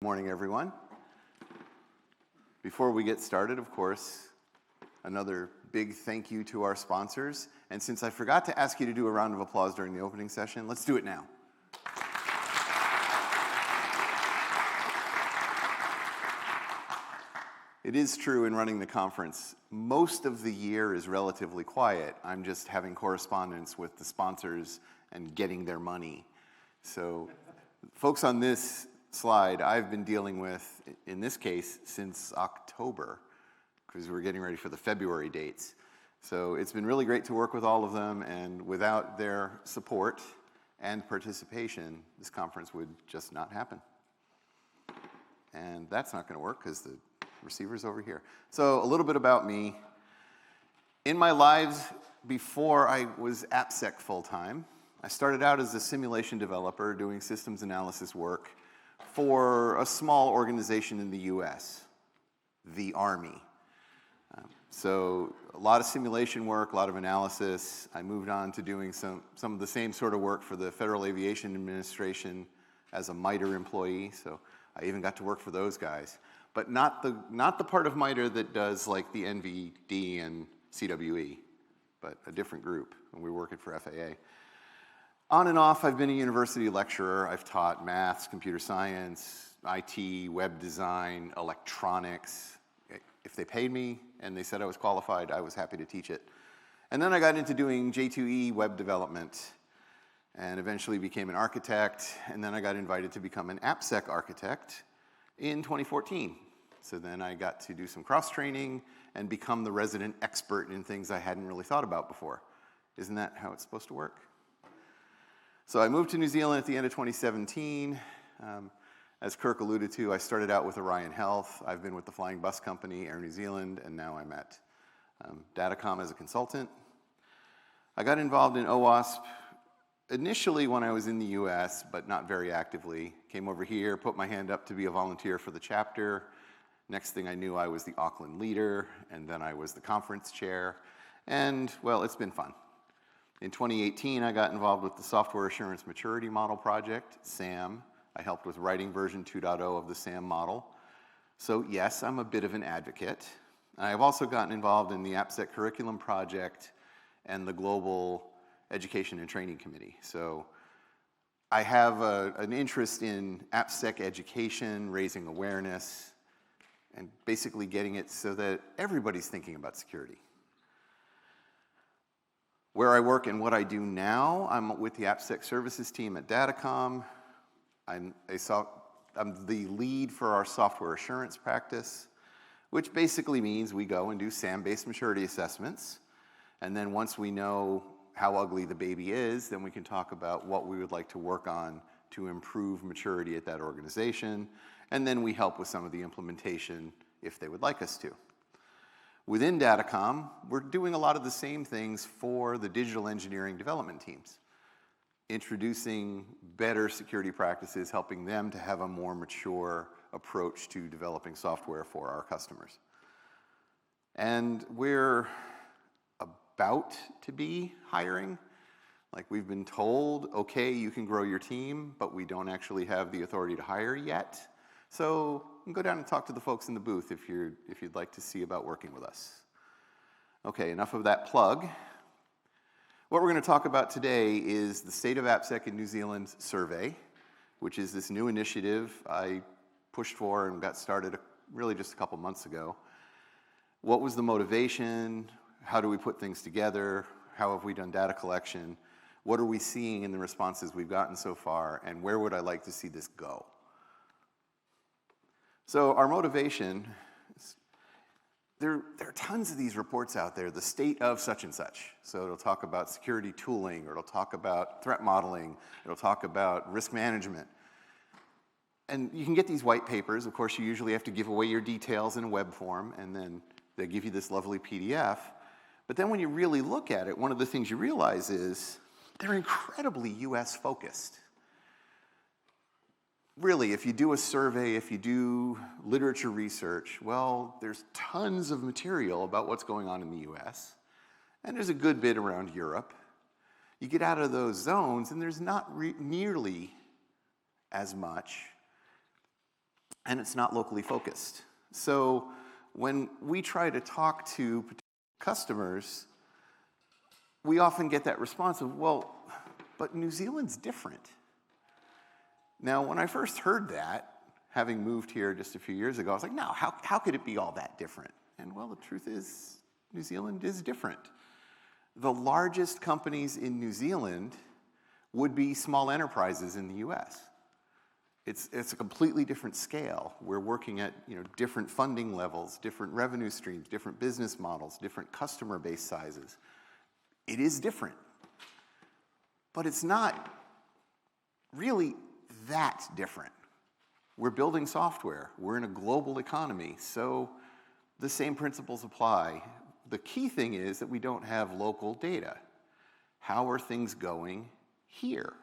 Morning, everyone. Before we get started, of course, another big thank you to our sponsors. And since I forgot to ask you to do a round of applause during the opening session, let's do it now. It is true in running the conference, most of the year is relatively quiet. I'm just having correspondence with the sponsors and getting their money. So folks on this slide I've been dealing with, in this case, since October, because we're getting ready for the February dates. So it's been really great to work with all of them, and without their support and participation, this conference would just not happen. And that's not going to work because the receiver's over here. So a little bit about me. In my lives before I was Apsec full-time, I started out as a simulation developer doing systems analysis work for a small organization in the US, the Army. So a lot of simulation work, a lot of analysis. I moved on to doing some of the same sort of work for the Federal Aviation Administration as a MITRE employee, so I even got to work for those guys. But not the part of MITRE that does like the NVD and CWE, but a different group, and we were working for FAA. On and off, I've been a university lecturer. I've taught maths, computer science, IT, web design, electronics. If they paid me and they said I was qualified, I was happy to teach it. And then I got into doing J2E web development and eventually became an architect. And then I got invited to become an AppSec architect in 2014. So then I got to do some cross-training and become the resident expert in things I hadn't really thought about before. Isn't that how it's supposed to work? So I moved to New Zealand at the end of 2017. As Kirk alluded to, I started out with Orion Health. I've been with the flying bus company, Air New Zealand, and now I'm at Datacom as a consultant. I got involved in OWASP initially when I was in the US, but not very actively. Came over here, put my hand up to be a volunteer for the chapter. Next thing I knew, I was the Auckland leader, and then I was the conference chair. And, well, it's been fun. In 2018, I got involved with the Software Assurance Maturity Model project, SAM. I helped with writing version 2.0 of the SAM model. So yes, I'm a bit of an advocate. I've also gotten involved in the Apsec curriculum project and the Global Education and Training Committee. So I have an interest in Apsec education, raising awareness, and basically getting it so that everybody's thinking about security. Where I work and what I do now, I'm with the Apsec services team at Datacom. I'm the lead for our software assurance practice, which basically means we go and do SAM-based maturity assessments. And then once we know how ugly the baby is, then we can talk about what we would like to work on to improve maturity at that organization. And then we help with some of the implementation if they would like us to. Within Datacom, we're doing a lot of the same things for the digital engineering development teams, introducing better security practices, helping them to have a more mature approach to developing software for our customers. And we're about to be hiring. Like, we've been told, okay, you can grow your team, but we don't actually have the authority to hire yet. So you can go down and talk to the folks in the booth if you'd like to see about working with us. Okay, enough of that plug. What we're going to talk about today is the State of AppSec in New Zealand survey, which is this new initiative I pushed for and got started really just a couple months ago. What was the motivation? How do we put things together? How have we done data collection? What are we seeing in the responses we've gotten so far? And where would I like to see this go? So our motivation is, there are tons of these reports out there, the state of such and such. So it'll talk about security tooling, or it'll talk about threat modeling, it'll talk about risk management. And you can get these white papers. Of course, you usually have to give away your details in a web form, and then they give you this lovely PDF. But then when you really look at it, one of the things you realize is they're incredibly US focused. Really, if you do a survey, if you do literature research, well, there's tons of material about what's going on in the US, and there's a good bit around Europe. You get out of those zones, and there's not nearly as much and it's not locally focused. So when we try to talk to customers, we often get that response of, well, but New Zealand's different. Now, when I first heard that, having moved here just a few years ago, I was like, no, how could it be all that different? And well, the truth is, New Zealand is different. The largest companies in New Zealand would be small enterprises in the US. It's a completely different scale. We're working at different funding levels, different revenue streams, different business models, different customer base sizes. It is different. But it's not really that different. We're building software. We're in a global economy, so the same principles apply. The key thing is that we don't have local data. How are things going here?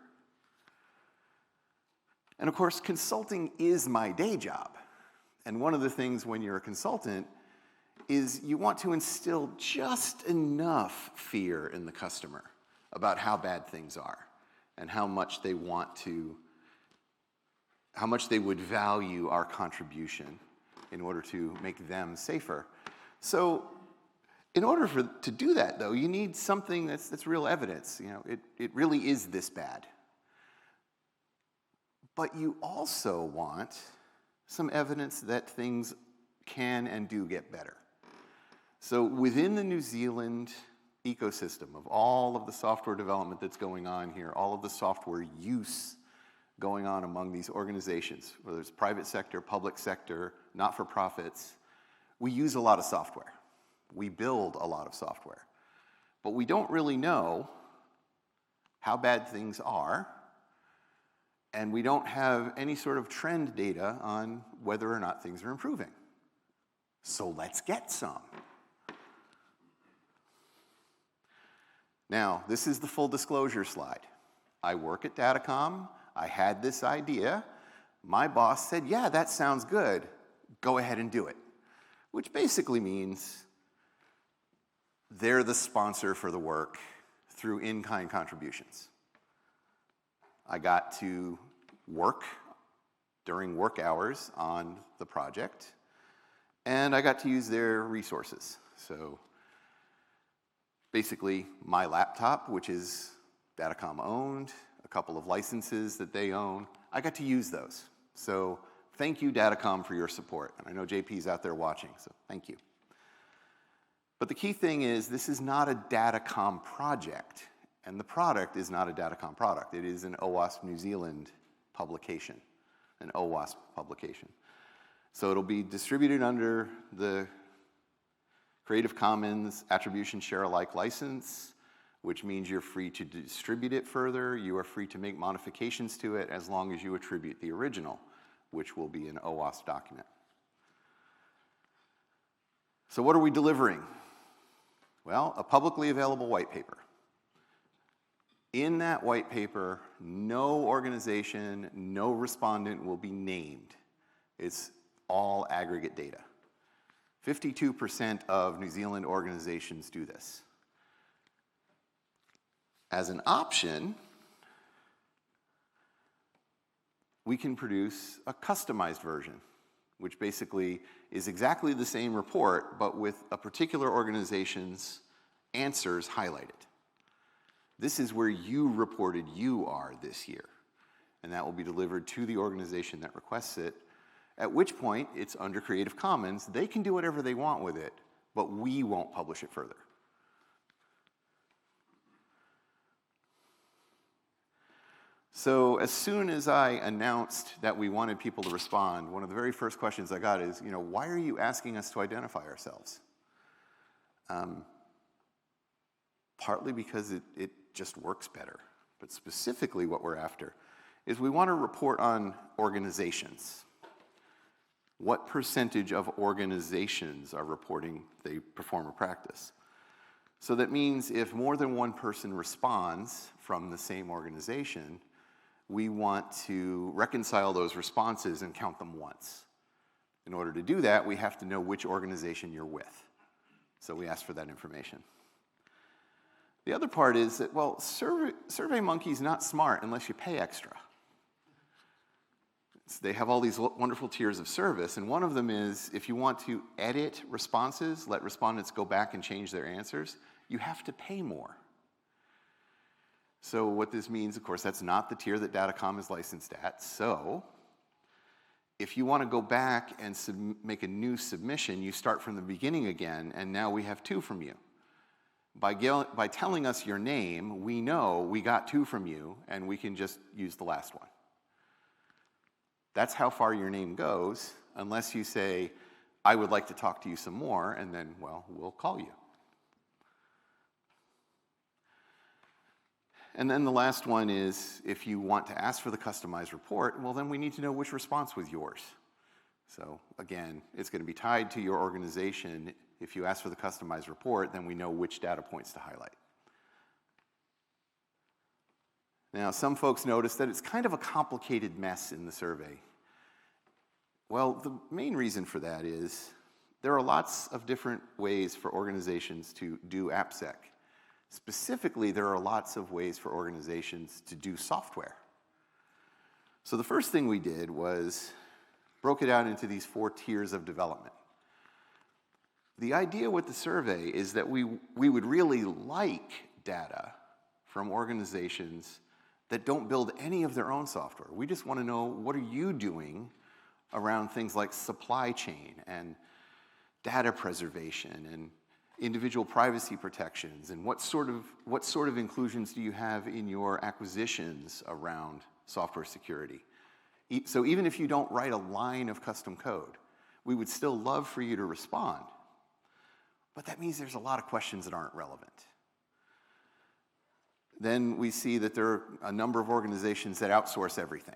And of course, consulting is my day job. And one of the things when you're a consultant is you want to instill just enough fear in the customer about how bad things are and how much they would value our contribution in order to make them safer. So in order to do that, though, you need something that's real evidence. It really is this bad. But you also want some evidence that things can and do get better. So within the New Zealand ecosystem of all of the software development that's going on here, all of the software use going on among these organizations, whether it's private sector, public sector, not-for-profits, we use a lot of software. We build a lot of software. But we don't really know how bad things are, and we don't have any sort of trend data on whether or not things are improving. So let's get some. Now, this is the full disclosure slide. I work at Datacom. I had this idea. My boss said, yeah, that sounds good. Go ahead and do it. Which basically means they're the sponsor for the work through in-kind contributions. I got to work during work hours on the project, and I got to use their resources. So basically, my laptop, which is Datacom owned, a couple of licenses that they own, I got to use those. So thank you, Datacom, for your support. And I know JP's out there watching, so thank you. But the key thing is this is not a Datacom project, and the product is not a Datacom product. It is an OWASP New Zealand publication, an OWASP publication. So it'll be distributed under the Creative Commons Attribution Share Alike license, which means you're free to distribute it further. You are free to make modifications to it as long as you attribute the original, which will be an OWASP document. So what are we delivering? Well, a publicly available white paper. In that white paper, no organization, no respondent will be named. It's all aggregate data. 52% of New Zealand organizations do this. As an option, we can produce a customized version, which basically is exactly the same report, but with a particular organization's answers highlighted. This is where you reported you are this year, and that will be delivered to the organization that requests it, at which point it's under Creative Commons. They can do whatever they want with it, but we won't publish it further. So as soon as I announced that we wanted people to respond, one of the very first questions I got is, why are you asking us to identify ourselves? Partly because it just works better, but specifically what we're after is we want to report on organizations. What percentage of organizations are reporting they perform a practice? So that means if more than one person responds from the same organization, we want to reconcile those responses and count them once. In order to do that, we have to know which organization you're with. So we ask for that information. The other part is that, well, SurveyMonkey's not smart unless you pay extra. they have all these wonderful tiers of service, and one of them is if you want to edit responses, let respondents go back and change their answers, you have to pay more. So what this means, of course, that's not the tier that Datacom is licensed at. So if you want to go back and make a new submission, you start from the beginning again, and now we have 2 from you. By telling us your name, we know we got 2 from you, and we can just use the last one. That's how far your name goes, unless you say, I would like to talk to you some more, and then, well, we'll call you. And then the last one is, if you want to ask for the customized report, well, then we need to know which response was yours. So again, it's going to be tied to your organization. If you ask for the customized report, then we know which data points to highlight. Now, some folks notice that it's kind of a complicated mess in the survey. Well, the main reason for that is there are lots of different ways for organizations to do AppSec. Specifically, there are lots of ways for organizations to do software. So the first thing we did was broke it out into these 4 tiers of development. The idea with the survey is that we would really like data from organizations that don't build any of their own software. We just want to know, what are you doing around things like supply chain and data preservation and individual privacy protections, and what sort of inclusions do you have in your acquisitions around software security? So even if you don't write a line of custom code, we would still love for you to respond. But that means there's a lot of questions that aren't relevant. Then we see that there are a number of organizations that outsource everything.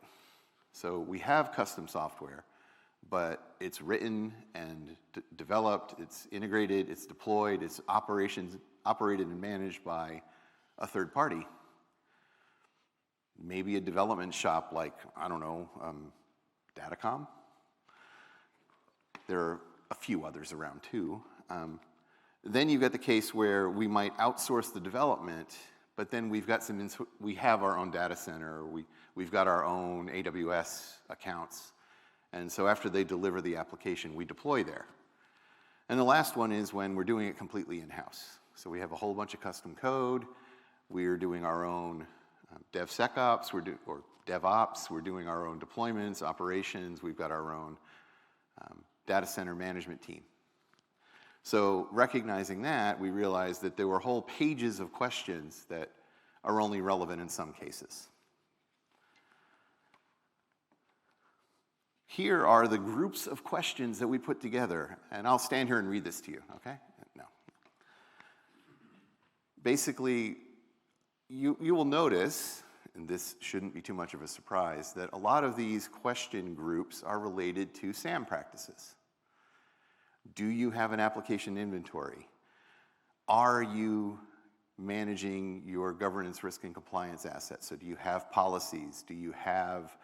So we have custom software, but it's written and developed, it's integrated, it's deployed, it's operated and managed by a third party. Maybe a development shop like, I don't know, Datacom. There are a few others around too. Then you've got the case where we might outsource the development, but then we have our own data center, we've got our own AWS accounts, and so after they deliver the application, we deploy there. And the last one is when we're doing it completely in-house. So we have a whole bunch of custom code, we're doing our own DevSecOps, or DevOps, we're doing our own deployments, operations, we've got our own data center management team. So recognizing that, we realized that there were whole pages of questions that are only relevant in some cases. Here are the groups of questions that we put together, and I'll stand here and read this to you, okay? No. Basically, you will notice, and this shouldn't be too much of a surprise, that a lot of these question groups are related to SAM practices. Do you have an application inventory? Are you managing your governance, risk, and compliance assets? So do you have policies? Do you have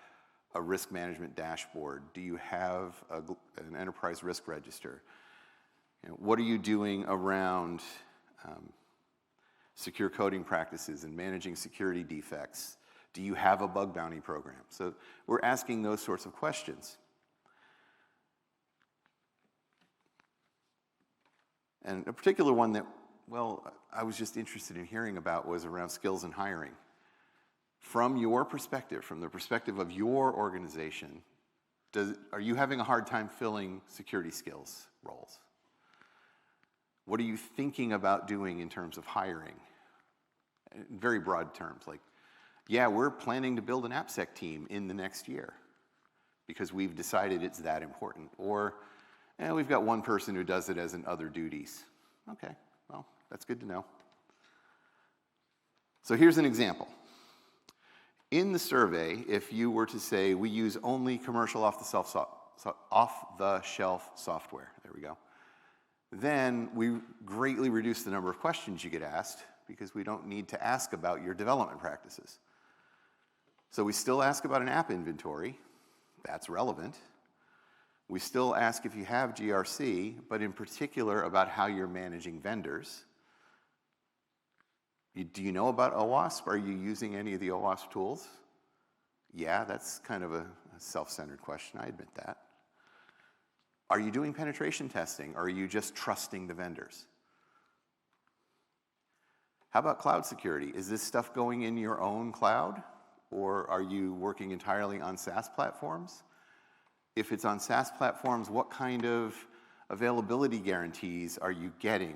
a risk management dashboard? Do you have an enterprise risk register? What are you doing around secure coding practices and managing security defects? Do you have a bug bounty program? So we're asking those sorts of questions. And a particular one that, well, I was just interested in hearing about was around skills and hiring. From your perspective, from the perspective of your organization, are you having a hard time filling security skills roles? What are you thinking about doing in terms of hiring? In very broad terms, like, yeah, we're planning to build an Apsec team in the next year because we've decided it's that important. Or, we've got one person who does it as in other duties. Okay, well, that's good to know. So here's an example. In the survey, if you were to say, we use only commercial off-the-shelf software, there we go, then we greatly reduce the number of questions you get asked because we don't need to ask about your development practices. So we still ask about an app inventory. That's relevant. We still ask if you have GRC, but in particular about how you're managing vendors. Do you know about OWASP? Are you using any of the OWASP tools? Yeah, that's kind of a self-centered question, I admit that. Are you doing penetration testing, or are you just trusting the vendors? How about cloud security? Is this stuff going in your own cloud, or are you working entirely on SaaS platforms? If it's on SaaS platforms, what kind of availability guarantees are you getting?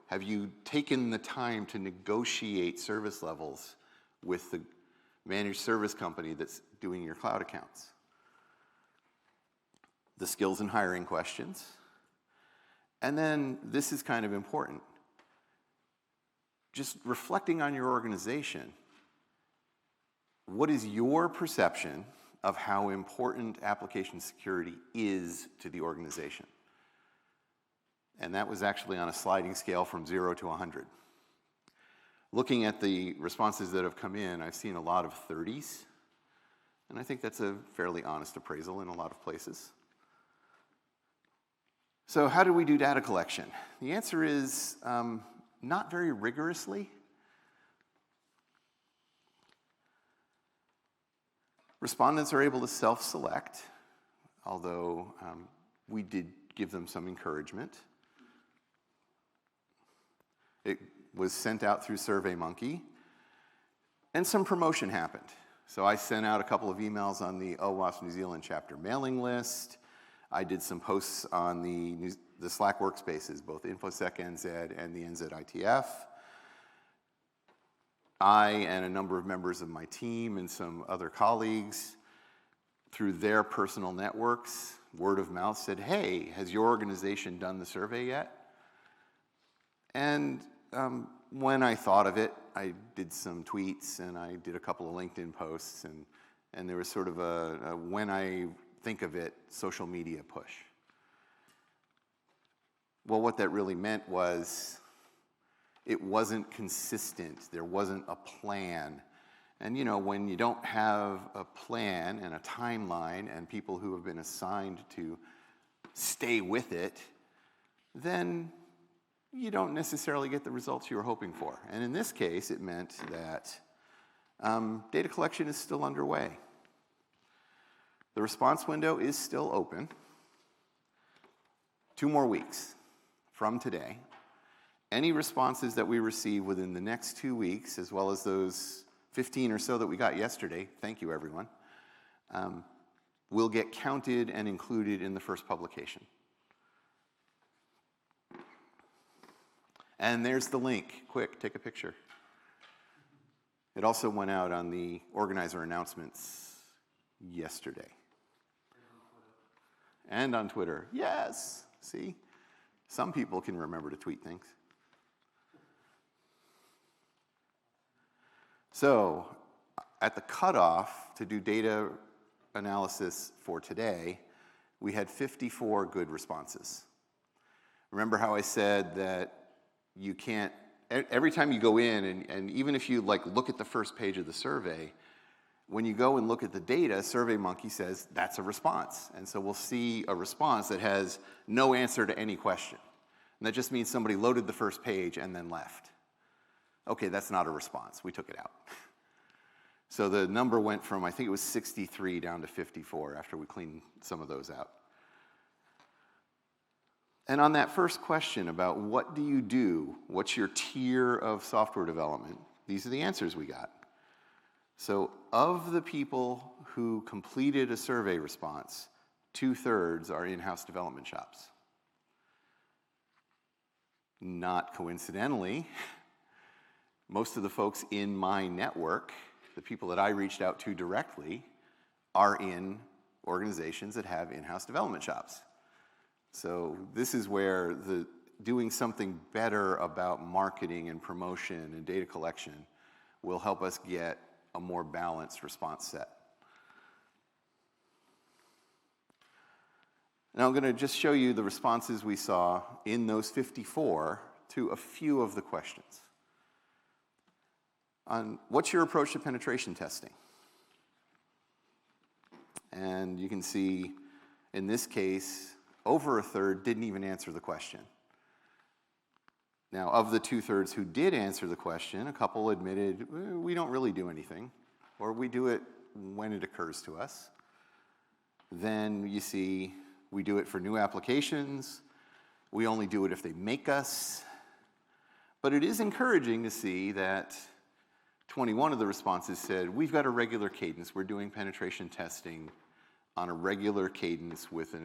Have you taken the time to negotiate service levels with the managed service company that's doing your cloud accounts? The skills and hiring questions. And then this is kind of important. Just reflecting on your organization, what is your perception of how important application security is to the organization? And that was actually on a sliding scale from 0 to 100. Looking at the responses that have come in, I've seen a lot of 30s, and I think that's a fairly honest appraisal in a lot of places. So how do we do data collection? The answer is not very rigorously. Respondents are able to self-select, although we did give them some encouragement. It was sent out through SurveyMonkey, and some promotion happened. So I sent out a couple of emails on the OWASP New Zealand chapter mailing list. I did some posts on the Slack workspaces, both InfoSec NZ and the NZ ITF. I and a number of members of my team and some other colleagues, through their personal networks, word of mouth, said, hey, has your organization done the survey yet? And when I thought of it, I did some tweets and I did a couple of LinkedIn posts, and there was sort of a when I think of it, social media push. Well, what that really meant was it wasn't consistent. There wasn't a plan. And you know, when you don't have a plan and a timeline and people who have been assigned to stay with it, then you don't necessarily get the results you were hoping for. And in this case, it meant that data collection is still underway. The response window is still open. 2 more weeks from today. Any responses that we receive within the next 2 weeks, as well as those 15 or so that we got yesterday, thank you everyone, will get counted and included in the first publication. And there's the link. Quick, take a picture. It also went out on the organizer announcements yesterday. And on Twitter. Yes! See? Some people can remember to tweet things. So, at the cutoff to do data analysis for today, we had 54 good responses. Remember how I said that you can't, every time you go in, and even if you look at the first page of the survey, when you go and look at the data, SurveyMonkey says that's a response. And so we'll see a response that has no answer to any question. And that just means somebody loaded the first page and then left. Okay, that's not a response. We took it out. So the number went from, I think it was 63 down to 54 after we cleaned some of those out. And on that first question about what do you do, what's your tier of software development, these are the answers we got. So of the people who completed a survey response, 2/3 are in-house development shops. Not coincidentally, most of the folks in my network, the people that I reached out to directly, are in organizations that have in-house development shops. So this is where doing something better about marketing and promotion and data collection will help us get a more balanced response set. Now I'm going to just show you the responses we saw in those 54 to a few of the questions. On what's your approach to penetration testing? And you can see in this case, over 1/3 didn't even answer the question. Now, of the 2/3 who did answer the question, a couple admitted, we don't really do anything, or we do it when it occurs to us. Then you see we do it for new applications. We only do it if they make us. But it is encouraging to see that 21 of the responses said, we've got a regular cadence. We're doing penetration testing on a regular cadence with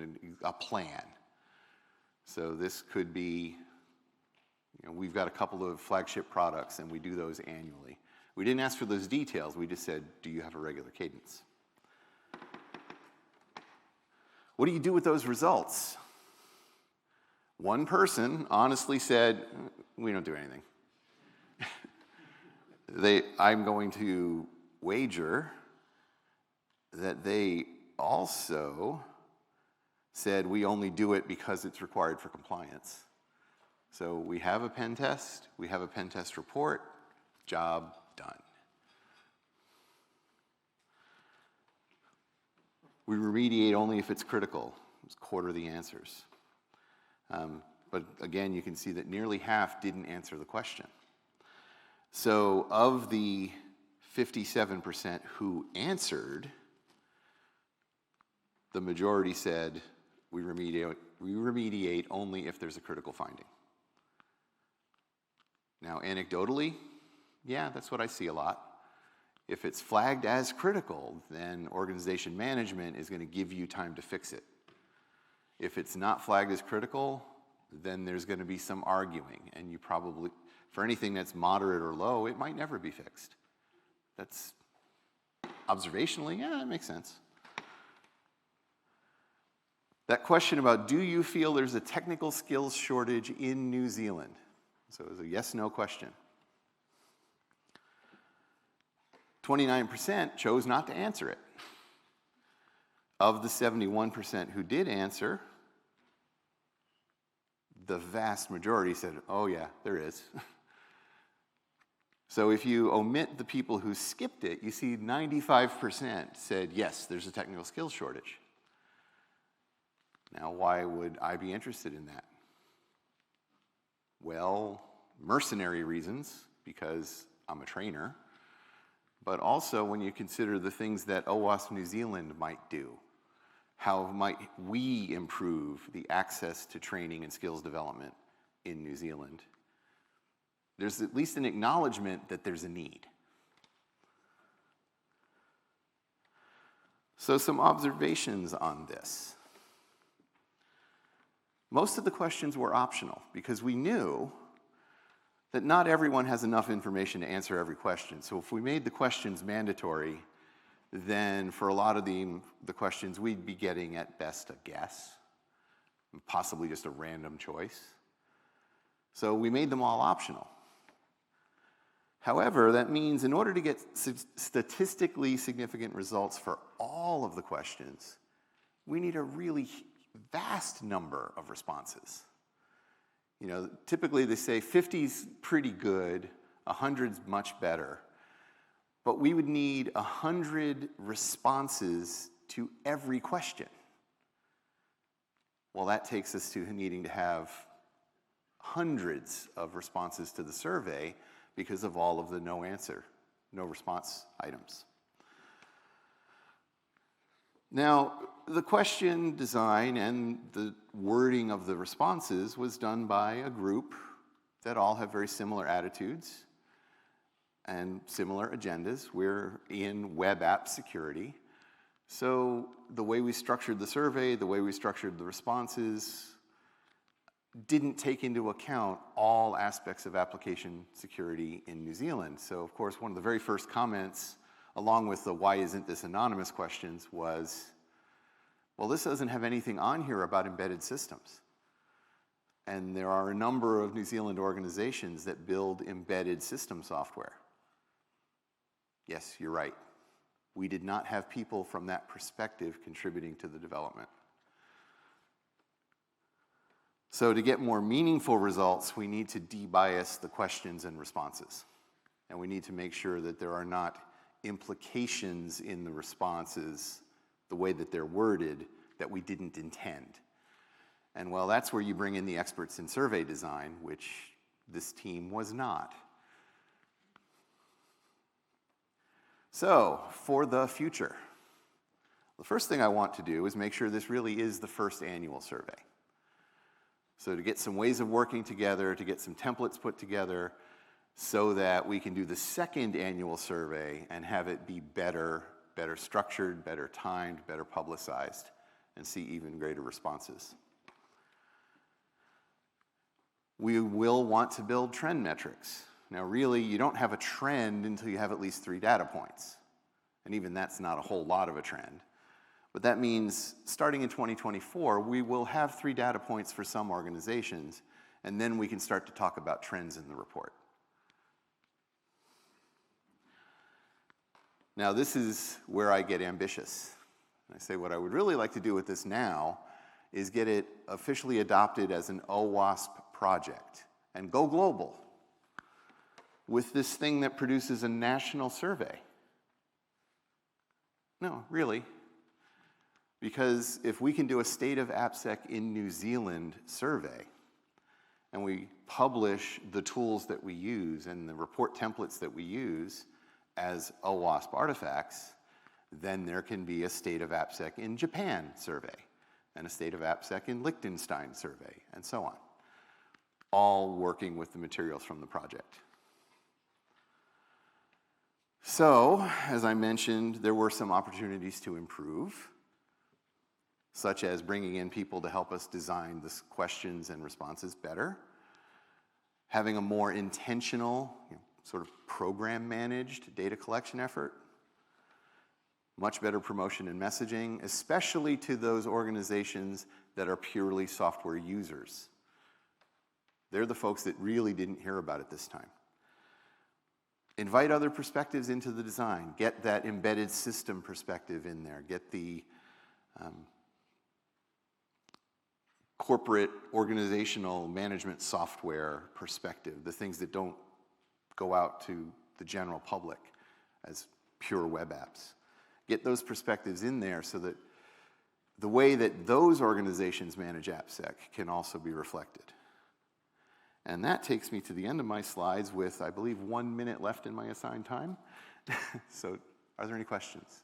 a plan. So this could be, we've got a couple of flagship products and we do those annually. We didn't ask for those details. We just said, do you have a regular cadence? What do you do with those results? One person honestly said, we don't do anything. I'm going to wager that they also said we only do it because it's required for compliance. So we have a pen test, we have a pen test report, job done. We remediate only if it's critical. It's a quarter of the answers. But again, you can see that nearly half didn't answer the question. So of the 57% who answered, the majority said we remediate only if there's a critical finding. Now, anecdotally, yeah, that's what I see a lot. If it's flagged as critical, then organization management is going to give you time to fix it. If it's not flagged as critical, then there's going to be some arguing, and you probably, for anything that's moderate or low, it might never be fixed. That's observationally, yeah, that makes sense. That question about, do you feel there's a technical skills shortage in New Zealand? So it was a yes-no question. 29% chose not to answer it. Of the 71% who did answer, the vast majority said, oh yeah, there is. So if you omit the people who skipped it, you see 95% said, yes, there's a technical skills shortage. Now, why would I be interested in that? Well, mercenary reasons, because I'm a trainer, but also when you consider the things that OWASP New Zealand might do. How might we improve the access to training and skills development in New Zealand? There's at least an acknowledgement that there's a need. So some observations on this. Most of the questions were optional because we knew that not everyone has enough information to answer every question. So if we made the questions mandatory, then for a lot of the questions, we'd be getting at best a guess, possibly just a random choice. So we made them all optional. However, that means in order to get statistically significant results for all of the questions, we need a really vast number of responses. Typically they say 50's pretty good, 100's much better. But we would need 100 responses to every question. Well, that takes us to needing to have hundreds of responses to the survey because of all of the no response items. Now, the question design and the wording of the responses was done by a group that all have very similar attitudes and similar agendas. We're in web app security. So the way we structured the survey, the way we structured the responses, didn't take into account all aspects of application security in New Zealand. So of course, one of the very first comments, along with the why isn't this anonymous questions, was, well, this doesn't have anything on here about embedded systems. And there are a number of New Zealand organizations that build embedded system software. Yes, you're right. We did not have people from that perspective contributing to the development. So to get more meaningful results, we need to debias the questions and responses. And we need to make sure that there are not implications in the responses, the way that they're worded, that we didn't intend. And well, that's where you bring in the experts in survey design, which this team was not. So, for the future, The first thing I want to do is make sure this really is the first annual survey. So to get some ways of working together, to get some templates put together, so that we can do the second annual survey and have it be better structured, better timed, better publicized, and see even greater responses. We will want to build trend metrics. Now really, you don't have a trend until you have at least 3 data points. And even that's not a whole lot of a trend. But that means starting in 2024, we will have 3 data points for some organizations, and then we can start to talk about trends in the report. Now this is where I get ambitious. I say what I would really like to do with this now is get it officially adopted as an OWASP project and go global with this thing that produces a national survey. No, really. Because if we can do a State of AppSec in New Zealand survey, and we publish the tools that we use and the report templates that we use as OWASP artifacts, then there can be a State of AppSec in Japan survey, and a State of AppSec in Liechtenstein survey, and so on. All working with the materials from the project. So, as I mentioned, there were some opportunities to improve, such as bringing in people to help us design the questions and responses better, having a more intentional, sort of program-managed data collection effort, much better promotion and messaging, especially to those organizations that are purely software users. They're the folks that really didn't hear about it this time. Invite other perspectives into the design. Get that embedded system perspective in there. Get the corporate organizational management software perspective, the things that don't go out to the general public as pure web apps. Get those perspectives in there so that the way that those organizations manage AppSec can also be reflected. And that takes me to the end of my slides with, I believe, 1 minute left in my assigned time. So, are there any questions?